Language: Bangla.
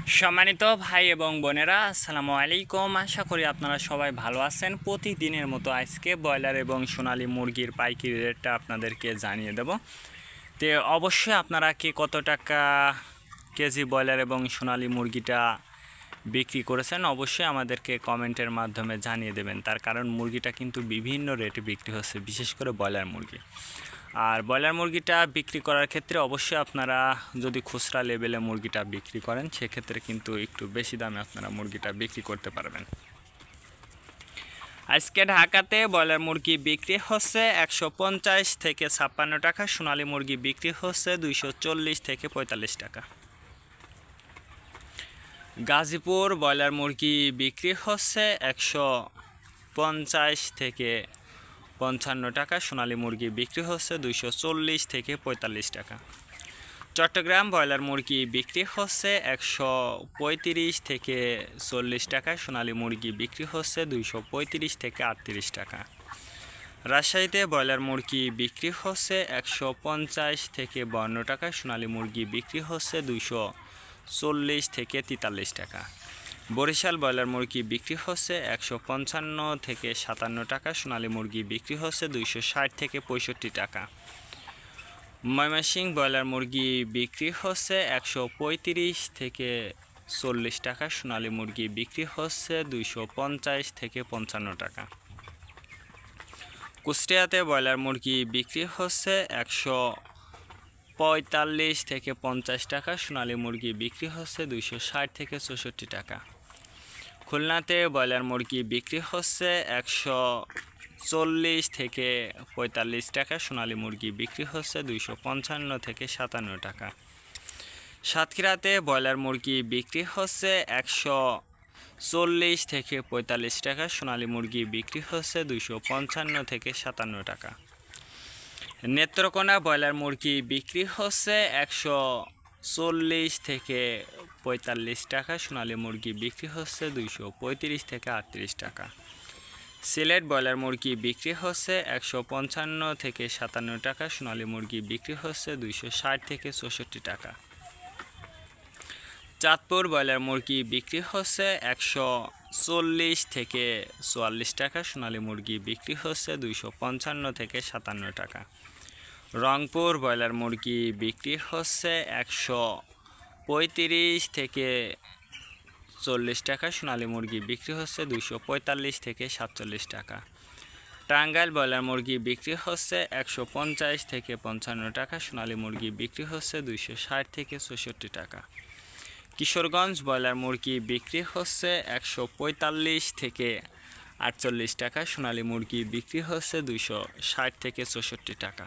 সম্মানিত ভাই এবং বোনেরা, আসসালামু আলাইকুম। আশা করি আপনারা সবাই ভালো আছেন। প্রতিদিনের মতো আজকে ব্রয়লার এবং সোনালী মুরগির পাইকারি রেটটা আপনাদেরকে জানিয়ে দেব। তো অবশ্যই আপনারা কে কত টাকা কেজি ব্রয়লার এবং সোনালী মুরগিটা বিক্রি করেছেন অবশ্যই আমাদেরকে কমেন্টের মাধ্যমে জানিয়ে দেবেন। তার কারণ মুরগিটা কিন্তু বিভিন্ন রেটে বিক্রি হচ্ছে, বিশেষ করে ব্রয়লার মুরগি। আর ব্রয়লার মুরগিটা বিক্রি করার ক্ষেত্রে অবশ্যই আপনারা যদি খুচরা লেভেলে মুরগিটা বিক্রি করেন সেক্ষেত্রে কিন্তু একটু বেশি দামে আপনারা মুরগিটা বিক্রি করতে পারবেন। আজকে ঢাকাতে ব্রয়লার মুরগি বিক্রি হচ্ছে 150 থেকে 56 টাকা, সোনালী মুরগি বিক্রি হচ্ছে 240 থেকে 45 টাকা। গাজীপুর ব্রয়লার মুরগি বিক্রি হচ্ছে 150 থেকে 55 টাকা, সোনালী মুরগি বিক্রি হচ্ছে 240 থেকে 45 টাকা। চট্টগ্রাম ব্রয়লার মুরগি বিক্রি হচ্ছে 135 থেকে 40 টাকা, সোনালী মুরগি বিক্রি হচ্ছে 235 থেকে 38 টাকা। রাজশাহীতে ব্রয়লার মুরগি বিক্রি হচ্ছে 150 থেকে 52 টাকা, সোনালী মুরগি বিক্রি হচ্ছে 240 থেকে 43 টাকা। বরিশাল ব্রয়লার মুরগি বিক্রি হচ্ছে 155 থেকে 57 টাকা, সোনালী মুরগি বিক্রি হচ্ছে 260 থেকে 65 টাকা। ময়মনসিংহ ব্রয়লার মুরগি বিক্রি হচ্ছে 135 থেকে 40 টাকা, সোনালী মুরগি বিক্রি হচ্ছে 250 থেকে 55 টাকা। কুষ্টিয়াতে ব্রয়লার মুরগি বিক্রি হচ্ছে 145 থেকে 50 টাকা, সোনালী মুরগি বিক্রি হচ্ছে 260 থেকে 64 টাকা। খুলনাতে ব্রয়লার মুরগি বিক্রি হচ্ছে 140 থেকে 45 টাকা, সোনালী মুরগি বিক্রি হচ্ছে 255 থেকে 57 টাকা। সাতক্ষীরাতে ব্রয়লার মুরগি বিক্রি হচ্ছে 140 থেকে 45 টাকা, সোনালী মুরগি বিক্রি হচ্ছে 255 থেকে 57 টাকা। নেত্রকোনা ব্রয়লার মুরগি বিক্রি হচ্ছে 140 থেকে 45 টাকা, সোনালী মুরগি বিক্রি হচ্ছে 235 থেকে 38 টাকা। সিলেট ব্রয়লার মুরগি বিক্রি হচ্ছে 155 থেকে 57 টাকা, সোনালী মুরগি বিক্রি হচ্ছে 260 থেকে 64 টাকা। চাঁদপুর ব্রয়লার মুরগি বিক্রি হচ্ছে 140 থেকে 44 টাকা, সোনালী মুরগি বিক্রি হচ্ছে 255 থেকে 57 টাকা। রংপুর ব্রয়লার মুরগি বিক্রি হচ্ছে 135 থেকে 40 টাকা, সোনালী মুরগি বিক্রি হচ্ছে 245 থেকে 47 টাকা। টাঙ্গাইল ব্রয়লার মুরগি বিক্রি হচ্ছে 150 থেকে 55 টাকা, সোনালী মুরগি বিক্রি হচ্ছে 260 থেকে 64 টাকা। কিশোরগঞ্জ ব্রয়লার মুরগি বিক্রি হচ্ছে 145 থেকে 48 টাকা, সোনালী মুরগি বিক্রি হচ্ছে 260 থেকে 64 টাকা।